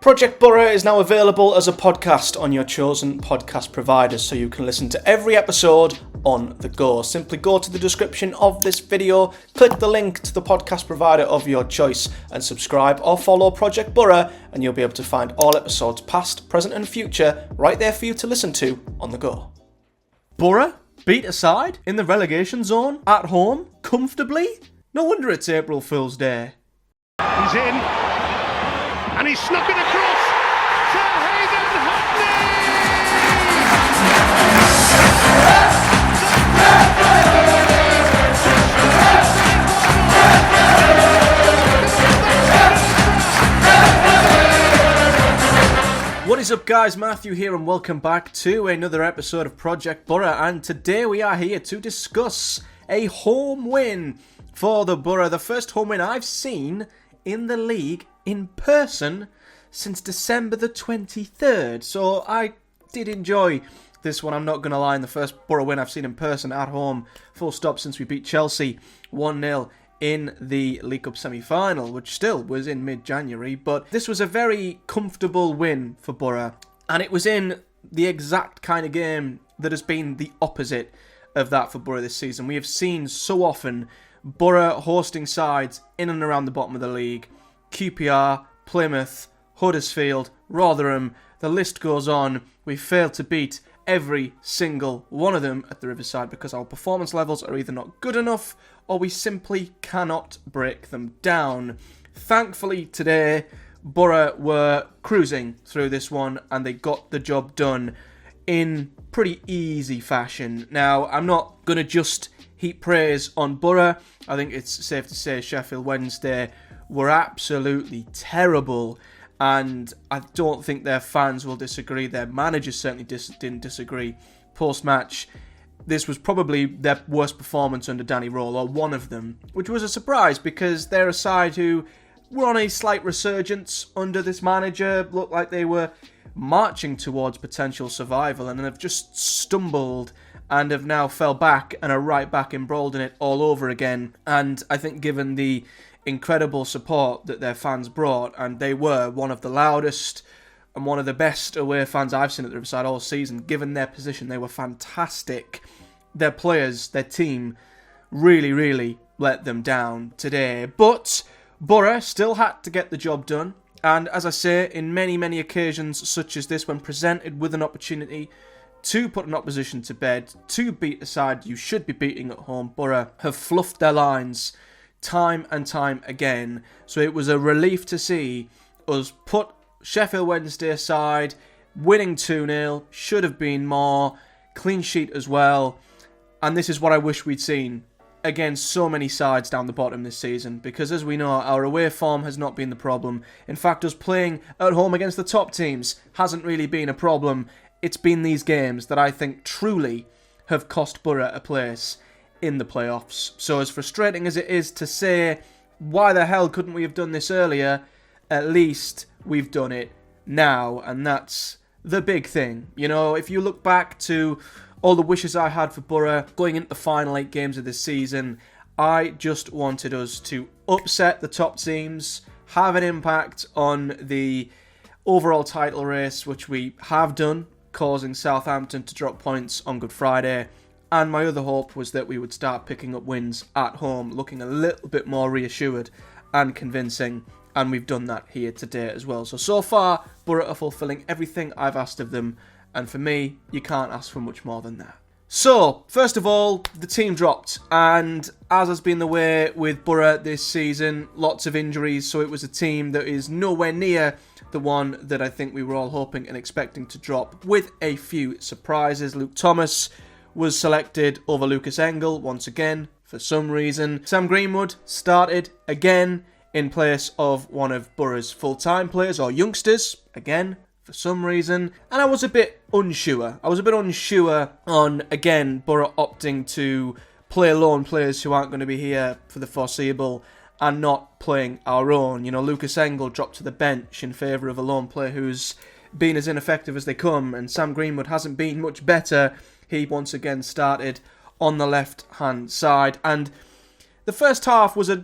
Project Boro is now available as a podcast on your chosen podcast providers, so you can listen to every episode on the go. Simply go to the description of this video, click the link to the podcast provider of your choice, and subscribe or follow Project Boro, and you'll be able to find all episodes past, present and future right there for you to listen to on the go. Boro beat aside in the relegation zone at home comfortably? No wonder it's April Fool's Day. He's in, and he's snuck it across to Hayden What is up, guys? Matthew here, and welcome back to another episode of Project Boro. And today we are here to discuss a home win for the Boro, the first home win I've seen in the league in person since December the 23rd. So I did enjoy this one, I'm not going to lie. The first Boro win I've seen in person at home, full stop, since we beat Chelsea 1-0 in the League Cup semi-final, which still was in mid-January. But this was a very comfortable win for Boro, and it was in the exact kind of game that has been the opposite of that for Boro this season. We have seen so often Boro hosting sides in and around the bottom of the league. QPR, Plymouth, Huddersfield, Rotherham, the list goes on. We failed to beat every single one of them at the Riverside because our performance levels are either not good enough or we simply cannot break them down. Thankfully today, Boro were cruising through this one and they got the job done in pretty easy fashion. Now, I'm not going to just heap praise on Boro. I think it's safe to say Sheffield Wednesday were absolutely terrible, and I don't think their fans will disagree. Their managers certainly didn't disagree. Post-match, this was probably their worst performance under Danny Rowell, or one of them, which was a surprise because they're a side who were on a slight resurgence under this manager, looked like they were marching towards potential survival, and have just stumbled and have now fell back and are right back embroiled in it all over again. And I think given the incredible support that their fans brought, and they were one of the loudest and one of the best away fans I've seen at the Riverside all season, given their position, they were fantastic. Their players, their team, really let them down today. But Boro still had to get the job done. And as I say, in many occasions such as this, when presented with an opportunity to put an opposition to bed, to beat a side you should be beating at home, Boro have fluffed their lines time and time again. So it was a relief to see us put Sheffield Wednesday aside, winning 2-0, should have been more, clean sheet as well. And this is what I wish we'd seen against so many sides down the bottom this season, because as we know, our away form has not been the problem. In fact, us playing at home against the top teams hasn't really been a problem. It's been these games that I think truly have cost Boro a place in the playoffs. So as frustrating as it is to say, why the hell couldn't we have done this earlier? At least we've done it now, and that's the big thing. You know, if you look back to all the wishes I had for Boro going into the final 8 games of this season, I just wanted us to upset the top teams, have an impact on the overall title race, which we have done, causing Southampton to drop points on Good Friday. And my other hope was that we would start picking up wins at home, looking a little bit more reassured and convincing. And we've done that here today as well. So far, Boro are fulfilling everything I've asked of them. And for me, you can't ask for much more than that. So, first of all, the team dropped. And as has been the way with Boro this season, lots of injuries. So it was a team that is nowhere near the one that I think we were all hoping and expecting to drop, with a few surprises. Luke Thomas was selected over Lucas Engel once again for some reason. Sam Greenwood started again in place of one of Boro's full-time players, or youngsters, again for some reason. And I was a bit unsure. On, again, Boro opting to play lone players who aren't going to be here for the foreseeable and not playing our own. You know, Lucas Engel dropped to the bench in favour of a lone player who's been as ineffective as they come, and Sam Greenwood hasn't been much better. He once again started on the left-hand side, and the first half was a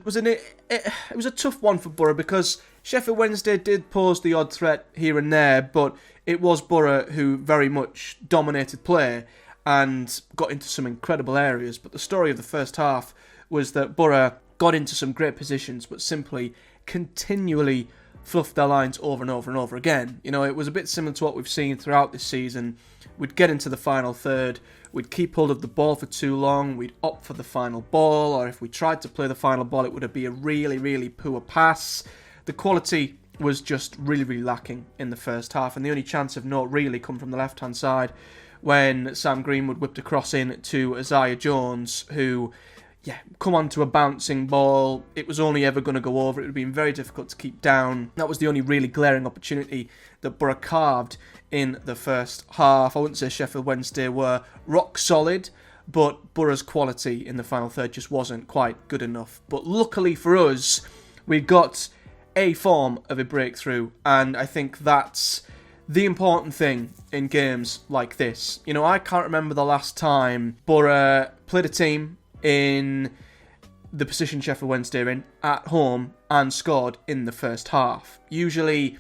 tough one for Boro because Sheffield Wednesday did pose the odd threat here and there, but it was Boro who very much dominated play and got into some incredible areas. But the story of the first half was that Boro got into some great positions, but simply continually fluffed their lines over and over and over again. You know, it was a bit similar to what we've seen throughout this season. We'd get into the final third, we'd keep hold of the ball for too long, we'd opt for the final ball, or if we tried to play the final ball, it would be a really, really poor pass. The quality was just really, really lacking in the first half, and the only chance of note really come from the left-hand side when Sam Greenwood whipped a cross in to Isaiah Jones, who, come on to a bouncing ball. It was only ever going to go over. It would have been very difficult to keep down. That was the only really glaring opportunity that Boro carved in the first half. I wouldn't say Sheffield Wednesday were rock solid, but Boro's quality in the final third just wasn't quite good enough. But luckily for us, we got a form of a breakthrough, and I think that's the important thing in games like this. You know, I can't remember the last time Boro played a team in the position Sheffield Wednesday are in at home and scored in the first half. Usually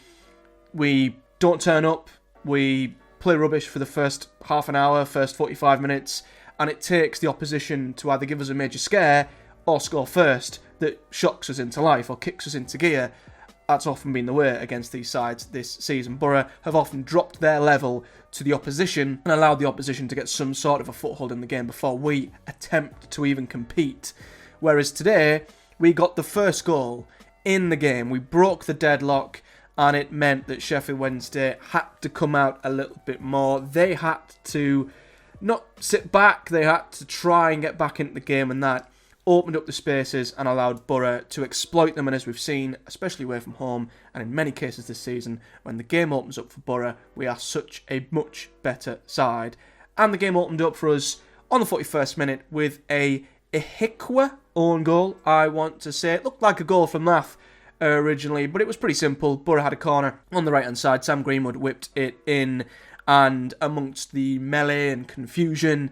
we don't turn up, we play rubbish for the first half an hour, first 45 minutes, and it takes the opposition to either give us a major scare or score first that shocks us into life or kicks us into gear. That's often been the way against these sides this season. Boro have often dropped their level to the opposition and allowed the opposition to get some sort of a foothold in the game before we attempt to even compete. Whereas today, we got the first goal in the game. We broke the deadlock, and it meant that Sheffield Wednesday had to come out a little bit more. They had to not sit back, they had to try and get back into the game, and that opened up the spaces and allowed Boro to exploit them. And as we've seen, especially away from home, and in many cases this season, when the game opens up for Boro, we are such a much better side. And the game opened up for us on the 41st minute with a Ihikwa own goal, I want to say. It looked like a goal from Lath originally, but it was pretty simple. Boro had a corner on the right-hand side. Sam Greenwood whipped it in, and amongst the melee and confusion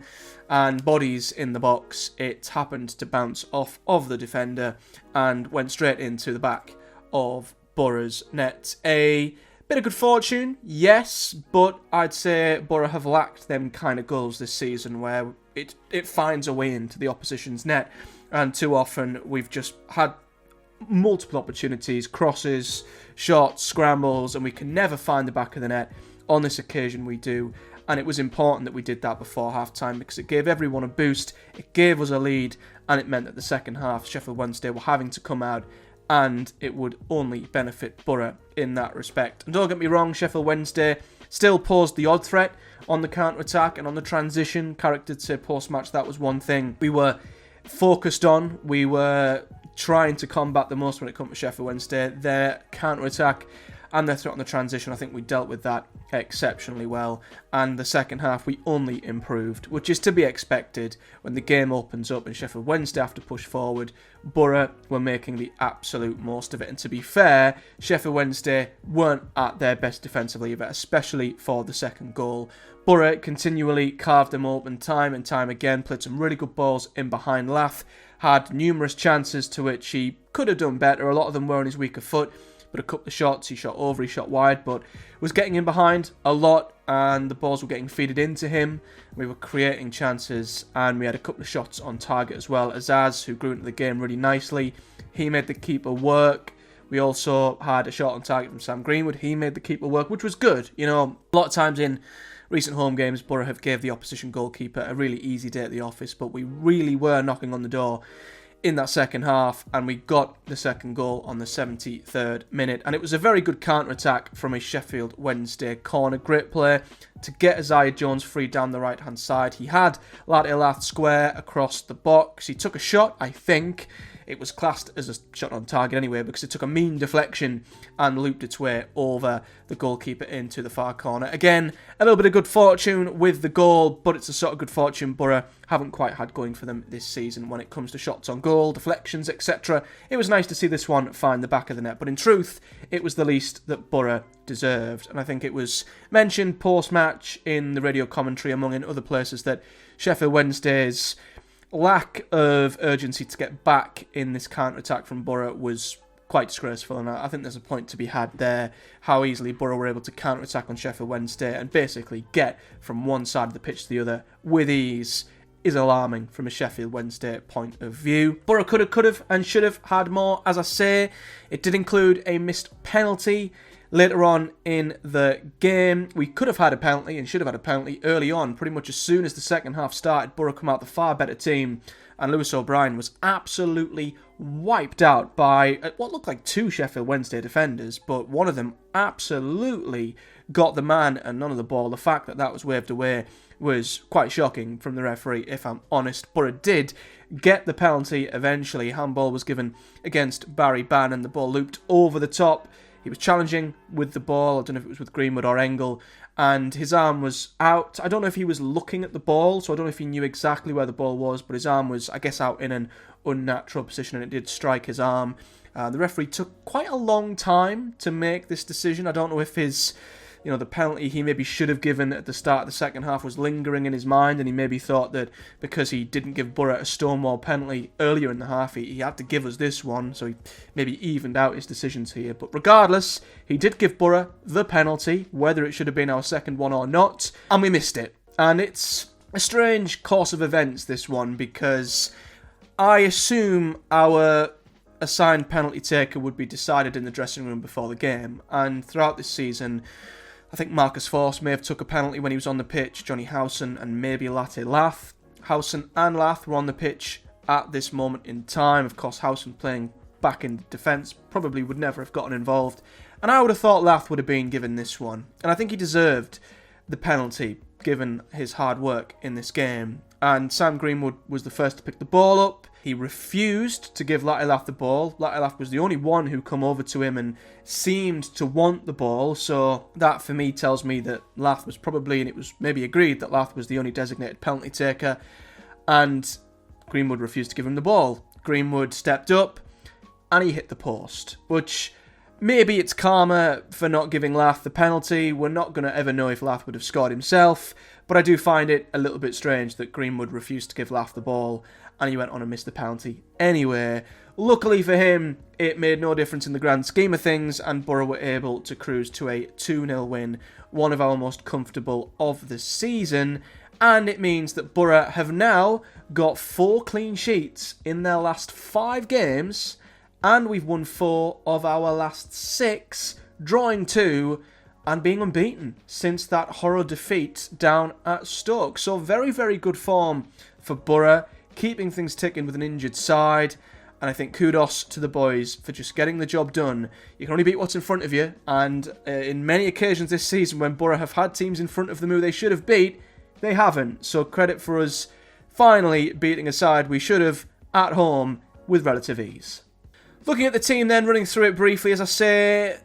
and bodies in the box, it happened to bounce off of the defender and went straight into the back of Boro's net. A bit of good fortune, yes, but I'd say Boro have lacked them kind of goals this season where it finds a way into the opposition's net, and too often we've just had multiple opportunities, crosses, shots, scrambles, and we can never find the back of the net. On this occasion we do, and it was important that we did that before half-time because it gave everyone a boost, it gave us a lead, and it meant that the second half Sheffield Wednesday were having to come out, and it would only benefit Boro in that respect. And don't get me wrong, Sheffield Wednesday still posed the odd threat on the counter-attack and on the transition. Character to say post-match, that was one thing we were focused on. We were trying to combat the most when it comes to Sheffield Wednesday. Their counter-attack and their threat on the transition, I think we dealt with that exceptionally well. And the second half, we only improved, which is to be expected when the game opens up and Sheffield Wednesday have to push forward. Boro were making the absolute most of it. And to be fair, Sheffield Wednesday weren't at their best defensively either, especially for the second goal. Boro continually carved them open time and time again, played some really good balls in behind Lath, had numerous chances to which he could have done better. A lot of them were on his weaker foot. But a couple of shots, he shot over, he shot wide, but was getting in behind a lot, and the balls were getting feeded into him. We were creating chances, and we had a couple of shots on target as well. Azaz, who grew into the game really nicely, he made the keeper work. We also had a shot on target from Sam Greenwood. He made the keeper work, which was good. You know, a lot of times in recent home games, Boro have gave the opposition goalkeeper a really easy day at the office, but we really were knocking on the door in that second half, and we got the second goal on the 73rd minute, and it was a very good counter-attack from a Sheffield Wednesday corner. Great play to get Isaiah Jones free down the right-hand side. He had Lath square across the box. He took a shot, I think. It was classed as a shot on target anyway because it took a mean deflection and looped its way over the goalkeeper into the far corner. Again, a little bit of good fortune with the goal, but it's the sort of good fortune Boro haven't quite had going for them this season when it comes to shots on goal, deflections, etc. It was nice to see this one find the back of the net, but in truth, it was the least that Boro deserved. And I think it was mentioned post-match in the radio commentary, among in other places, that Sheffield Wednesday's lack of urgency to get back in this counter-attack from Boro was quite disgraceful, and I think there's a point to be had there. How easily Boro were able to counter-attack on Sheffield Wednesday and basically get from one side of the pitch to the other with ease is alarming from a Sheffield Wednesday point of view. Boro could have, and should have had more. As I say, it did include a missed penalty later on in the game. We could have had a penalty and should have had a penalty early on. Pretty much as soon as the second half started, Boro come out the far better team, and Lewis O'Brien was absolutely wiped out by what looked like two Sheffield Wednesday defenders, but one of them absolutely got the man and none of the ball. The fact that that was waved away was quite shocking from the referee, if I'm honest. Boro did get the penalty eventually. Handball was given against Barry Bann and the ball looped over the top. He was challenging with the ball. I don't know if it was with Greenwood or Engel, and his arm was out. I don't know if he was looking at the ball, so I don't know if he knew exactly where the ball was, but his arm was, I guess, out in an unnatural position, and it did strike his arm. The referee took quite a long time to make this decision. I don't know if the penalty he maybe should have given at the start of the second half was lingering in his mind, and he maybe thought that because he didn't give Boro a stonewall penalty earlier in the half, he had to give us this one, so he maybe evened out his decisions here. But regardless, he did give Boro the penalty, whether it should have been our second one or not, and we missed it. And it's a strange course of events, this one, because I assume our assigned penalty taker would be decided in the dressing room before the game, and throughout this season, I think Marcus Forss may have took a penalty when he was on the pitch, Johnny Howson and maybe Latte Lath. Howson and Lath were on the pitch at this moment in time. Of course, Howson playing back in defence probably would never have gotten involved. And I would have thought Lath would have been given this one. And I think he deserved the penalty, given his hard work in this game. And Sam Greenwood was the first to pick the ball up. He refused to give Latte Lath the ball. Latte Lath was the only one who come over to him and seemed to want the ball. So that for me tells me that Lath was probably, and it was maybe agreed that Lath was the only designated penalty taker. And Greenwood refused to give him the ball. Greenwood stepped up and he hit the post, which maybe it's karma for not giving Lath the penalty. We're not going to ever know if Lath would have scored himself. But I do find it a little bit strange that Greenwood refused to give Lath the ball and he went on and missed the penalty anyway. Luckily for him, it made no difference in the grand scheme of things, and Boro were able to cruise to a 2-0 win, one of our most comfortable of the season, and it means that Boro have now got 4 clean sheets in their last 5 games, and we've won 4 of our last 6, drawing 2, and being unbeaten since that horror defeat down at Stoke. So very, very good form for Boro, keeping things ticking with an injured side, and I think kudos to the boys for just getting the job done. You can only beat what's in front of you, and in many occasions this season when Boro have had teams in front of them who they should have beat, they haven't. So credit for us finally beating a side we should have at home with relative ease. Looking at the team then, running through it briefly, as I say,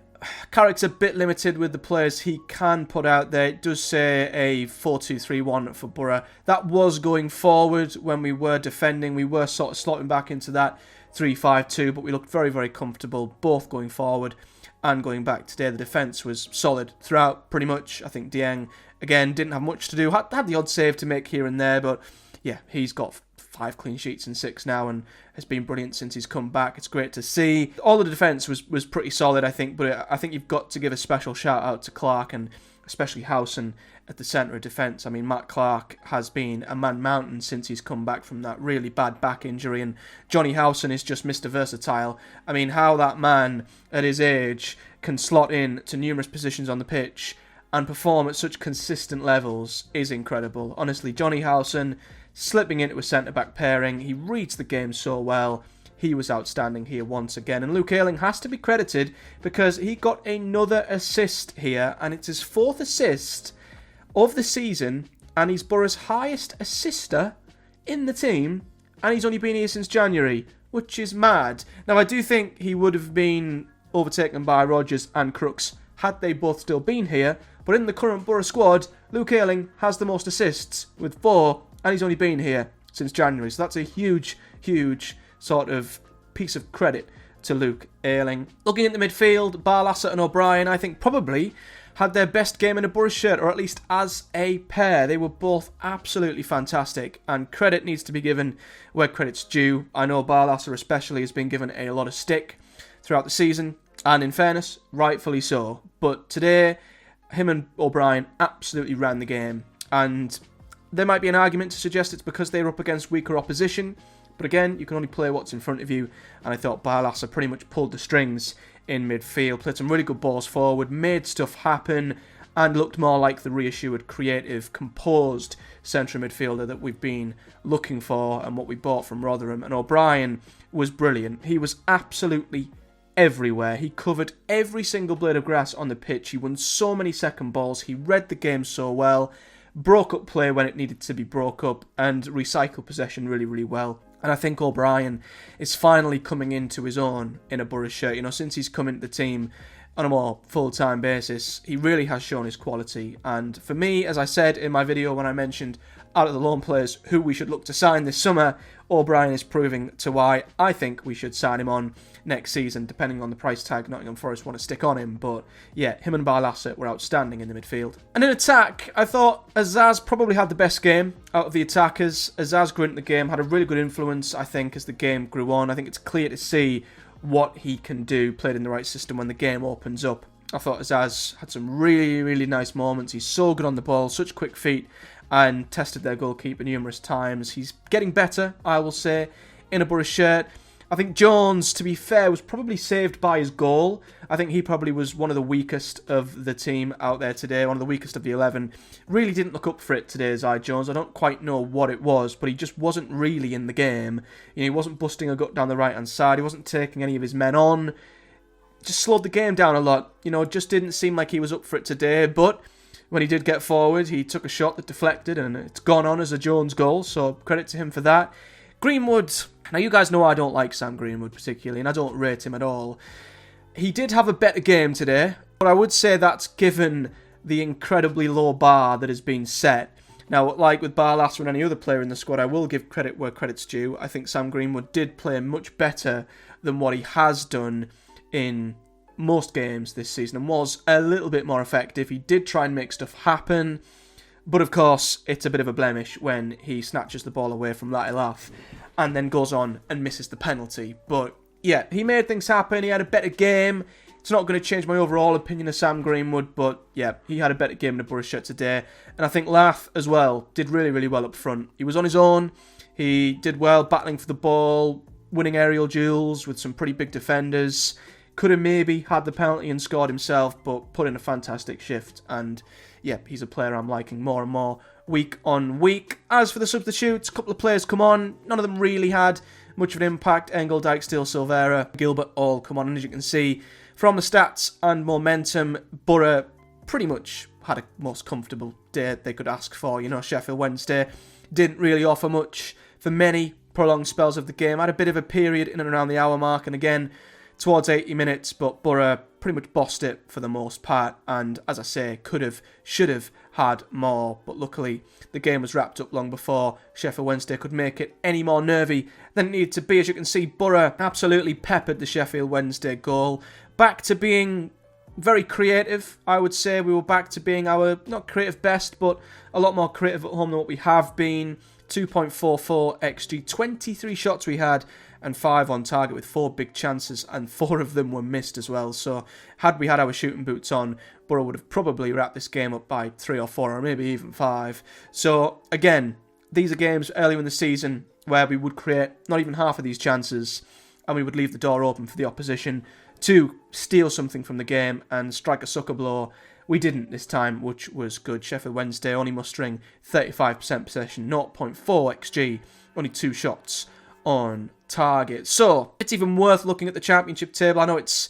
Carrick's a bit limited with the players he can put out there. It does say a 4-2-3-1 for Boro. That was going forward when we were defending. We were sort of slotting back into that 3-5-2, but we looked very, very comfortable both going forward and going back. Today the defence was solid throughout pretty much. I think Dieng, again, didn't have much to do. Had the odd save to make here and there, but yeah, he's got 5 clean sheets in 6 now and has been brilliant since he's come back. It's great to see. All of the defence was pretty solid, I think, but I think you've got to give a special shout out to Clark and especially Howson at the centre of defence. I mean, Matt Clark has been a man mountain since he's come back from that really bad back injury, and Johnny Howson is just Mr. Versatile. I mean, how that man at his age can slot in to numerous positions on the pitch and perform at such consistent levels is incredible. Honestly, Johnny Howson slipping into a centre-back pairing, he reads the game so well. He was outstanding here once again. And Luke Ayling has to be credited because he got another assist here, and it's his 4th assist of the season, and he's Boro's highest assister in the team, and he's only been here since January, which is mad. Now, I do think he would have been overtaken by Rodgers and Crooks had they both still been here, but in the current Boro squad, Luke Ayling has the most assists with 4, and he's only been here since January. So that's a huge, huge sort of piece of credit to Luke Ayling. Looking at the midfield, Barlasser and O'Brien, I think probably had their best game in a Boro shirt, or at least as a pair. They were both absolutely fantastic, and credit needs to be given where credit's due. I know Barlasser especially has been given a lot of stick throughout the season, and in fairness, rightfully so. But today, him and O'Brien absolutely ran the game, and there might be an argument to suggest it's because they were up against weaker opposition, but again, you can only play what's in front of you, and I thought Barlaser pretty much pulled the strings in midfield, played some really good balls forward, made stuff happen, and looked more like the reassured, creative, composed central midfielder that we've been looking for and what we bought from Rotherham. And O'Brien was brilliant. He was absolutely everywhere. He covered every single blade of grass on the pitch. He won so many second balls. He read the game so well, broke up play when it needed to be broke up, and recycled possession really, really well. And I think O'Brien is finally coming into his own in a Boro shirt. You know, since he's come into the team on a more full-time basis, he really has shown his quality. And for me, as I said in my video when I mentioned out of the loan players who we should look to sign this summer, O'Brien is proving to why I think we should sign him on next season, depending on the price tag Nottingham Forest want to stick on him. But yeah, him and Barlaser were outstanding in the midfield. And in attack, I thought Azaz probably had the best game out of the attackers. Azaz grew into the game, had a really good influence, I think, as the game grew on. I think it's clear to see what he can do, played in the right system when the game opens up. I thought Azaz had some really, really nice moments. He's so good on the ball, such quick feet, and tested their goalkeeper numerous times. He's getting better, I will say, in a Boro shirt. I think Jones, to be fair, was probably saved by his goal. I think he probably was one of the weakest of the team out there today, one of the weakest of the 11. Really didn't look up for it today, Zai Jones. I don't quite know what it was, but he just wasn't really in the game. You know, he wasn't busting a gut down the right-hand side. He wasn't taking any of his men on. Just slowed the game down a lot. You know, just didn't seem like he was up for it today, but when he did get forward, he took a shot that deflected, and it's gone on as a Jones goal, so credit to him for that. Greenwood, now you guys know I don't like Sam Greenwood particularly, and I don't rate him at all. He did have a better game today, but I would say that's given the incredibly low bar that has been set. Now, like with Barlaser and any other player in the squad, I will give credit where credit's due. I think Sam Greenwood did play much better than what he has done in most games this season, and was a little bit more effective. He did try and make stuff happen, but of course, it's a bit of a blemish when he snatches the ball away from Latilaf and then goes on and misses the penalty. But yeah, he made things happen. He had a better game. It's not going to change my overall opinion of Sam Greenwood, but yeah, he had a better game in the Boro shirt today. And I think Lath as well did really, really well up front. He was on his own. He did well battling for the ball, winning aerial duels with some pretty big defenders. Could have maybe had the penalty and scored himself, but put in a fantastic shift. And yeah, he's a player I'm liking more and more week on week. As for the substitutes, a couple of players come on. None of them really had much of an impact. Engel, Dijksteel, Silvera, Gilbert all come on. And as you can see from the stats and momentum, Boro pretty much had a most comfortable day they could ask for. You know, Sheffield Wednesday didn't really offer much for many prolonged spells of the game. Had a bit of a period in and around the hour mark, and again towards 80 minutes, but Boro pretty much bossed it for the most part, and as I say, should have had more, but luckily the game was wrapped up long before Sheffield Wednesday could make it any more nervy than it needed to be. As you can see, Boro absolutely peppered the Sheffield Wednesday goal. Back to being very creative, I would say. We were back to being our, not creative best, but a lot more creative at home than what we have been. 2.44 XG, 23 shots we had, and 5 on target with 4 big chances, and 4 of them were missed as well. So had we had our shooting boots on, Boro would have probably wrapped this game up by 3 or 4 or maybe even 5. So again, these are games earlier in the season where we would create not even half of these chances, and we would leave the door open for the opposition to steal something from the game and strike a sucker blow. We didn't this time, which was good. Sheffield Wednesday only mustering 35% possession, 0.4 XG, only 2 shots on target. So it's even worth looking at the championship table. I know it's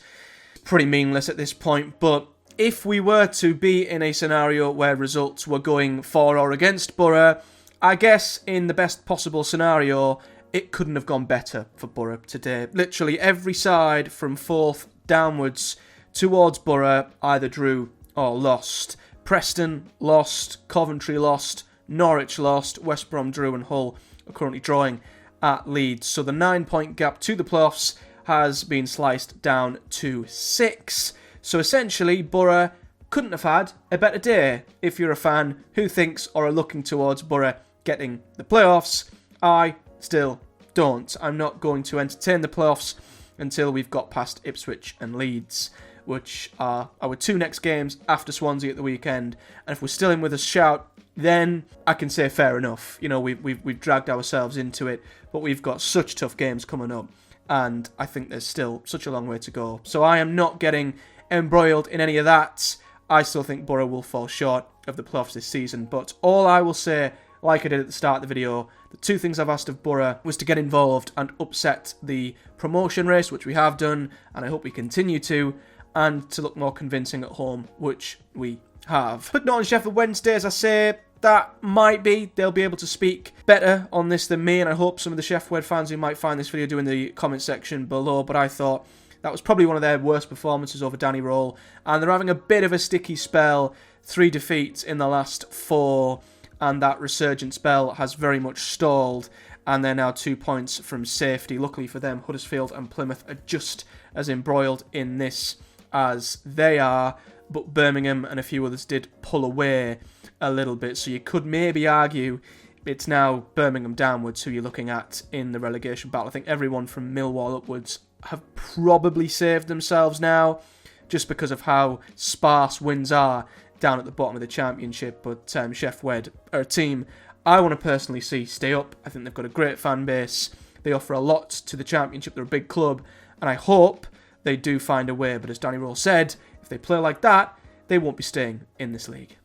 pretty meaningless at this point, but if we were to be in a scenario where results were going for or against Boro, I guess in the best possible scenario, it couldn't have gone better for Boro today. Literally every side from 4th downwards towards Boro either drew or lost. Preston lost, Coventry lost, Norwich lost, West Brom drew, and Hull are currently drawing at Leeds. So the 9-point gap to the playoffs has been sliced down to 6. So essentially, Boro couldn't have had a better day. If you're a fan who thinks or are looking towards Boro getting the playoffs, I still don't. I'm not going to entertain the playoffs until we've got past Ipswich and Leeds, which are our 2 next games after Swansea at the weekend. And if we're still in with a shout, then I can say fair enough. You know, we've dragged ourselves into it, but we've got such tough games coming up, and I think there's still such a long way to go. So I am not getting embroiled in any of that. I still think Boro will fall short of the playoffs this season, but all I will say, like I did at the start of the video, the 2 things I've asked of Boro was to get involved and upset the promotion race, which we have done, and I hope we continue to, and to look more convincing at home, which we have. Quick note on Sheffield Wednesday, as I say, that might be, they'll be able to speak better on this than me, and I hope some of the Sheffield fans who might find this video do in the comment section below, but I thought that was probably one of their worst performances over Danny Rowell, and they're having a bit of a sticky spell, 3 defeats in the last 4, and that resurgent spell has very much stalled, and they're now 2 points from safety. Luckily for them, Huddersfield and Plymouth are just as embroiled in this as they are, but Birmingham and a few others did pull away a little bit, so you could maybe argue it's now Birmingham downwards who you're looking at in the relegation battle. I think everyone from Millwall upwards have probably saved themselves now, just because of how sparse wins are down at the bottom of the Championship. But Sheffield are a team I want to personally see stay up. I think they've got a great fan base. They offer a lot to the Championship. They're a big club, and I hope they do find a way. But as Danny Rowell said, if they play like that, they won't be staying in this league.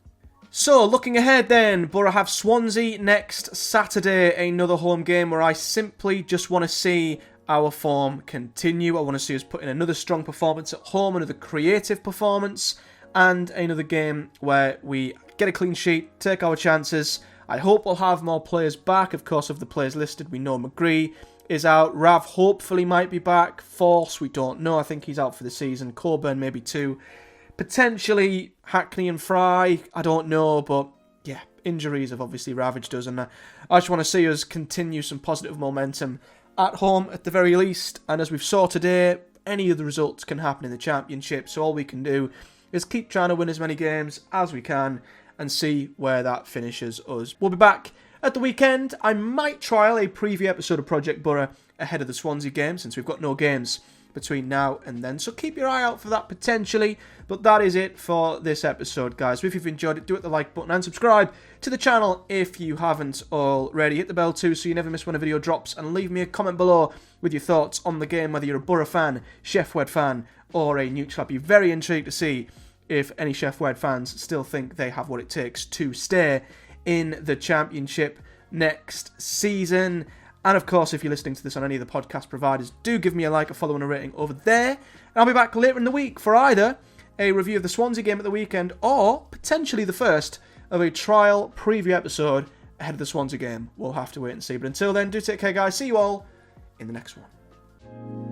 So, looking ahead then, Boro have Swansea next Saturday, another home game where I simply just want to see our form continue. I want to see us put in another strong performance at home, another creative performance, and another game where we get a clean sheet, take our chances. I hope we'll have more players back. Of course, of the players listed, we know McGree is out. Rav hopefully might be back. Force, we don't know. I think he's out for the season. Coburn, maybe 2. Potentially Hackney and Fry, I don't know, but yeah, injuries have obviously ravaged us, and I just want to see us continue some positive momentum at home at the very least. And as we've saw today, any of the results can happen in the Championship, so all we can do is keep trying to win as many games as we can and see where that finishes us. We'll be back at the weekend. I might trial a preview episode of Project Boro ahead of the Swansea game, since we've got no games between now and then, so keep your eye out for that potentially. But that is it for this episode, guys. If you've enjoyed it, do hit the like button and subscribe to the channel if you haven't already. Hit the bell too so you never miss when a video drops, and leave me a comment below with your thoughts on the game, whether you're a Boro fan, Sheffield fan, or a neutral. I'd be very intrigued to see if any Sheffield fans still think they have what it takes to stay in the Championship next season. And of course, if you're listening to this on any of the podcast providers, do give me a like, a follow, and a rating over there. And I'll be back later in the week for either a review of the Swansea game at the weekend, or potentially the first of a trial preview episode ahead of the Swansea game. We'll have to wait and see. But until then, do take care, guys. See you all in the next one.